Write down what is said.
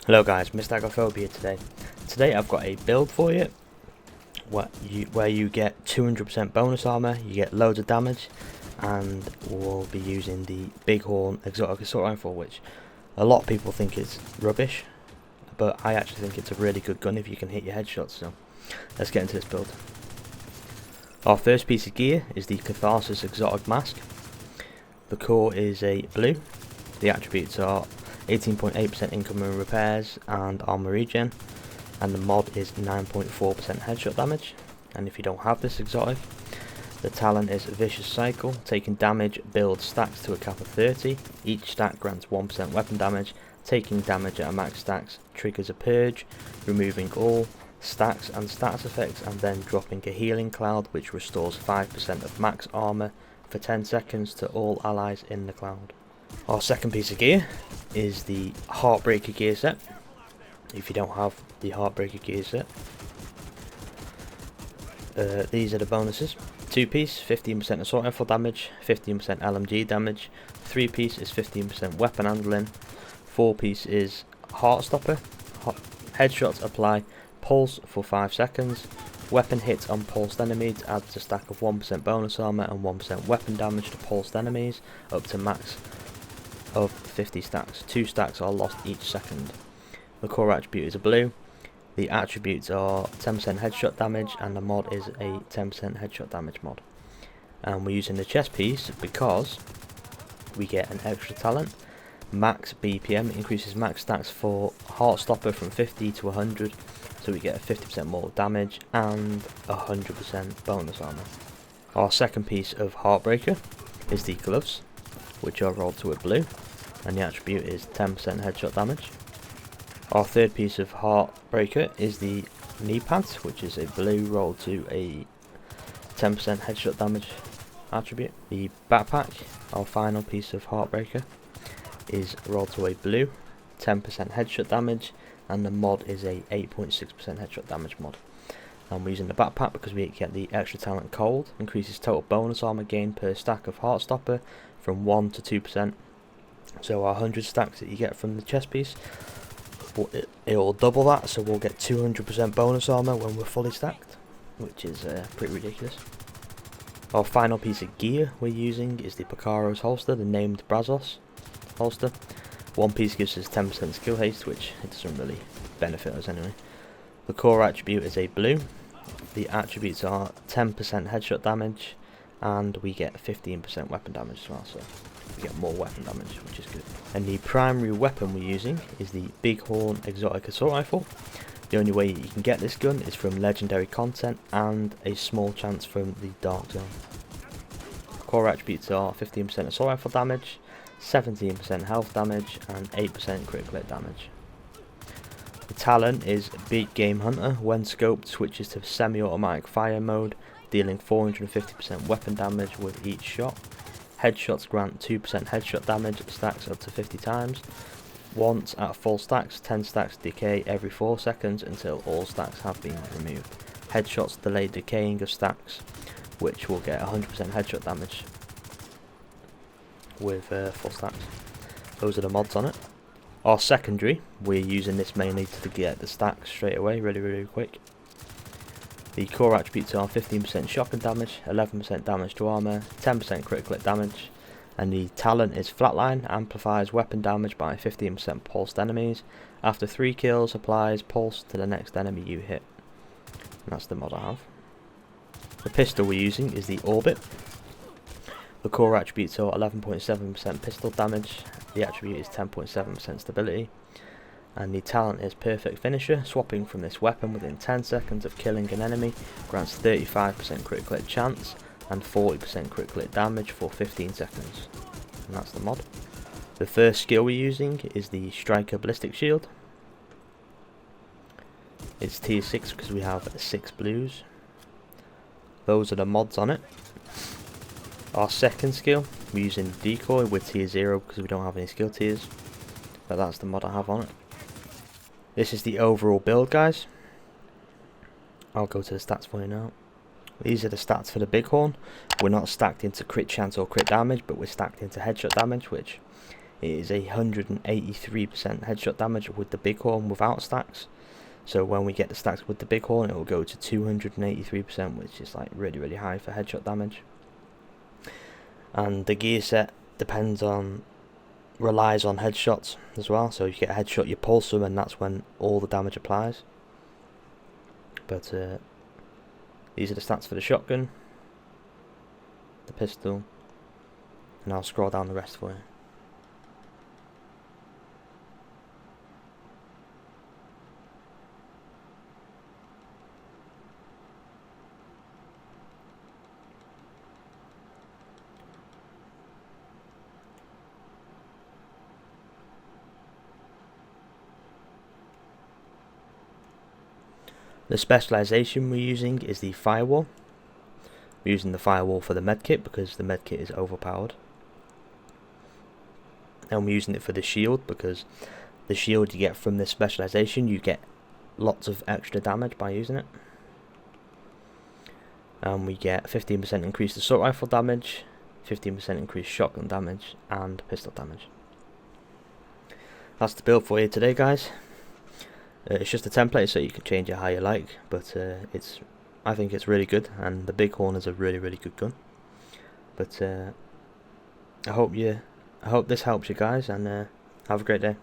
Hello guys, Mr. Agophobia today. Today I've got a build for you where you get 200% bonus armor, you get loads of damage, and we'll be using the Bighorn exotic assault rifle, which a lot of people think is rubbish, but I actually think it's a really good gun if you can hit your headshots. So let's get into this build. Our first piece of gear is the Catharsis exotic mask. The core is a blue. The attributes are 18.8% incoming repairs and armor regen, and the mod is 9.4% headshot damage. And if you don't have this exotic, the talent is Vicious Cycle. Taking damage builds stacks to a cap of 30. Each stack grants 1% weapon damage. Taking damage at a max stacks triggers a purge, removing all stacks and status effects, and then dropping a healing cloud which restores 5% of max armor for 10 seconds to all allies in the cloud. Our second piece of gear is the Heartbreaker gear set. If you don't have the Heartbreaker gear set, these are the bonuses. 2-piece, 15% assault rifle damage, 15% LMG damage. 3-piece is 15% weapon handling. 4-piece is Heartstopper. Headshots apply pulse for 5 seconds. Weapon hits on pulsed enemies adds a stack of 1% bonus armor and 1% weapon damage to pulsed enemies up to max of 50 stacks. 2 stacks are lost each second. The core attribute is a blue. The attributes are 10% headshot damage, and the mod is a 10% headshot damage mod. And we're using the chest piece because we get an extra talent. Max BPM increases max stacks for Heartstopper from 50 to 100, so we get a 50% more damage and 100% bonus armor. Our second piece of Heartbreaker is the gloves, which are rolled to a blue, and the attribute is 10% headshot damage. Our third piece of Heartbreaker is the knee pads, which is a blue rolled to a 10% headshot damage attribute. The backpack, our final piece of Heartbreaker, is rolled to a blue, 10% headshot damage, and the mod is a 8.6% headshot damage mod. And we're using the backpack because we get the extra talent cold, increases total bonus armor gain per stack of Heartstopper from 1 to 2%. So our 100 stacks that you get from the chest piece, it will double that, so we'll get 200% bonus armor when we're fully stacked, which is pretty ridiculous. Our final piece of gear we're using is the Picaro's holster, the named Brazos holster. One piece gives us 10% skill haste, which it doesn't really benefit us anyway. The core attribute is a blue. The attributes are 10% headshot damage, and we get 15% weapon damage as well, so we get more weapon damage, which is good. And the primary weapon we're using is the Bighorn exotic assault rifle. The only way you can get this gun is from legendary content and a small chance from the dark zone. Core attributes are 15% assault rifle damage, 17% health damage, and 8% critical hit damage. The talent is Big Game Hunter. When scoped, switches to semi-automatic fire mode, dealing 450% weapon damage with each shot. Headshots grant 2% headshot damage, stacks up to 50 times. Once at full stacks, 10 stacks decay every 4 seconds until all stacks have been removed. Headshots delay decaying of stacks, which will get 100% headshot damage with full stacks. Those are the mods on it. Our secondary, we're using this mainly to get the stacks straight away, really quick. The core attributes are 15% shotgun damage, 11% damage to armor, 10% critical hit damage, and the talent is Flatline, amplifies weapon damage by 15% pulsed enemies. After 3 kills, applies pulse to the next enemy you hit. And that's the mod I have. The pistol we're using is the Orbit. The core attributes are 11.7% pistol damage, the attribute is 10.7% stability, and the talent is Perfect Finisher. Swapping from this weapon within 10 seconds of killing an enemy grants 35% critical hit chance and 40% critical hit damage for 15 seconds. And that's the mod. The first skill we're using is the Striker Ballistic Shield. It's tier 6 because we have 6 blues. Those are the mods on it. Our second skill, we're using Decoy with tier 0 because we don't have any skill tiers, but that's the mod I have on it. This is the overall build, guys. I'll go to the stats for you now. These are the stats for the Bighorn. We're not stacked into crit chance or crit damage, but we're stacked into headshot damage, which it is 183% headshot damage with the Bighorn without stacks. So when we get the stacks with the Bighorn, it will go to 283%, which is like really high for headshot damage. And the gear set relies on headshots as well. So if you get a headshot, you pulse them, and that's when all the damage applies. But these are the stats for the shotgun, the pistol, and I'll scroll down the rest for you. The specialization we're using is the firewall. We're using the firewall for the medkit because the medkit is overpowered. And we're using it for the shield because the shield you get from this specialization, you get lots of extra damage by using it. And we get 15% increased assault rifle damage, 15% increased shotgun damage, and pistol damage. That's the build for you today, guys. It's just a template, so you can change it how you like, but I think it's really good, and the Bighorn is a really good gun. But I hope this helps you guys, and have a great day.